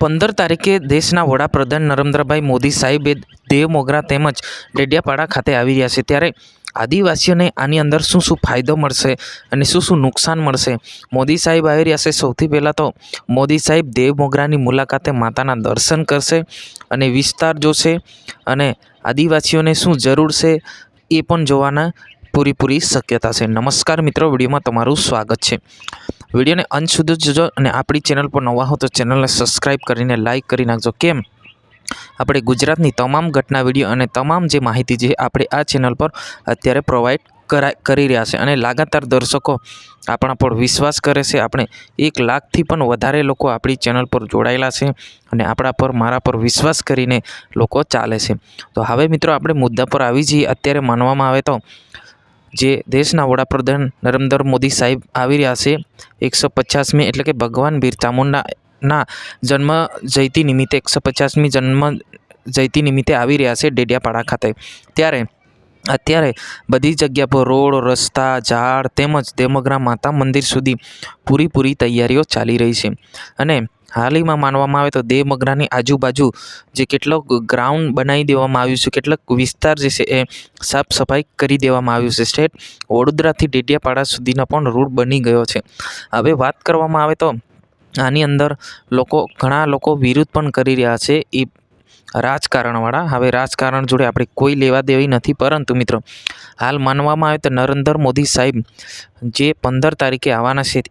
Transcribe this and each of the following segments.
15 તારીખે દેશના વડાપ્રધાન નરેન્દ્રભાઈ મોદી સાહેબે દેવમોગરા તેમજ ડેડિયાપાડા ખાતે આવી રહ્યા છે, ત્યારે આદિવાસીઓને આની અંદર શું શું ફાયદો મળશે અને શું શું નુકસાન મળશે. મોદી સાહેબ આવી રહ્યા છે. સૌથી પહેલાં તો મોદી સાહેબ દેવમોગરાની મુલાકાતે માતાના દર્શન કરશે અને વિસ્તાર જોશે અને આદિવાસીઓને શું જરૂર છે એ પણ જોવાના પૂરી શક્યતા છે. નમસ્કાર મિત્રો, વિડીયોમાં તમારું સ્વાગત છે. વિડીયોને અંત સુધી જોજો અને આપણી ચેનલ પર નવા હો તો ચેનલને સબસ્ક્રાઈબ કરીને લાઇક કરી નાખજો. કેમ આપણે ગુજરાતની તમામ ઘટના વિડીયો અને તમામ જે માહિતી છે આપણે આ ચેનલ પર અત્યારે પ્રોવાઈડ કરી રહ્યા છે અને લગાતાર દર્શકો આપણા પર વિશ્વાસ કરે છે. આપણે 1 લાખથી પણ વધારે લોકો આપણી ચેનલ પર જોડાયેલા છે અને આપણા પર મારા પર વિશ્વાસ કરીને લોકો ચાલે છે. તો હવે મિત્રો આપણે મુદ્દા પર આવી જઈએ. અત્યારે માનવામાં આવે તો જે દેશના વડાપ્રધાન નરેન્દ્ર મોદી સાહેબ આવી રહ્યા છે 150મી એટલે કે ભગવાન બિરસા મુંડાના જન્મ જયંતિ નિમિત્તે 150મી જન્મ જયંતિ નિમિત્તે આવી રહ્યા છે ડેડિયાપાડા ખાતે. ત્યારે અત્યારે બધી જગ્યા પર રોડ, રસ્તા, ઝાડ તેમજ દેવમોગરા માતા મંદિર સુધી પૂરી તૈયારીઓ ચાલી રહી છે અને હાલમાં માનવામાં આવે તો દેવમોગરાની આજુબાજુ જે કેટલોક ગ્રાઉન્ડ બનાવી દેવામાં આવ્યું છે, કેટલાક વિસ્તાર જે છે એ સાફ સફાઈ કરી દેવામાં આવ્યું છે. સ્ટેટ વડોદરાથી ડેડિયાપાડા સુધીનો પણ રૂટ બની ગયો છે. હવે વાત કરવામાં આવે તો આની અંદર ઘણા લોકો વિરોધ પણ કરી રહ્યા છે એ રાજકારણવાળા. હવે રાજકારણ જોડે આપણે કોઈ લેવા દેવી નથી, પરંતુ મિત્રો હાલ માનવામાં આવે તો નરેન્દ્ર મોદી સાહેબ જે 15 તારીખે આવવાના છે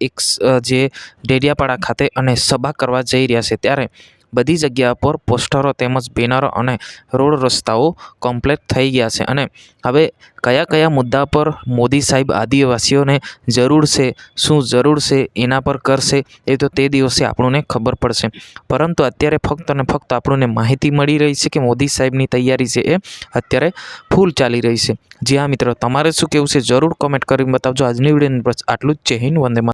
જે ડેડિયાપાડા ખાતે અને સભા કરવા જઈ રહ્યા છે, ત્યારે બધી જગ્યા પર પોસ્ટરો તેમજ બેનરો અને રોડ રસ્તાઓ કમ્પ્લીટ થઈ ગયા છે અને હવે કયા મુદ્દા પર મોદી સાહેબ આદિવાસીઓને જરૂર છે, શું જરૂર છે એના પર કરશે એ તો તે દિવસે આપણને ખબર પડશે. પરંતુ અત્યારે ફક્ત અને ફક્ત આપણને માહિતી મળી રહી છે કે મોદી સાહેબની તૈયારી છે એ અત્યારે ફૂલ ચાલી રહી છે. જી હા મિત્રો, તમારે શું કહેવું છે જરૂર કોમેન્ટ કરીને બતાવજો. આજની વિડીયોની બસ આટલું જ છે. હિન્દ વંદે માતરમ.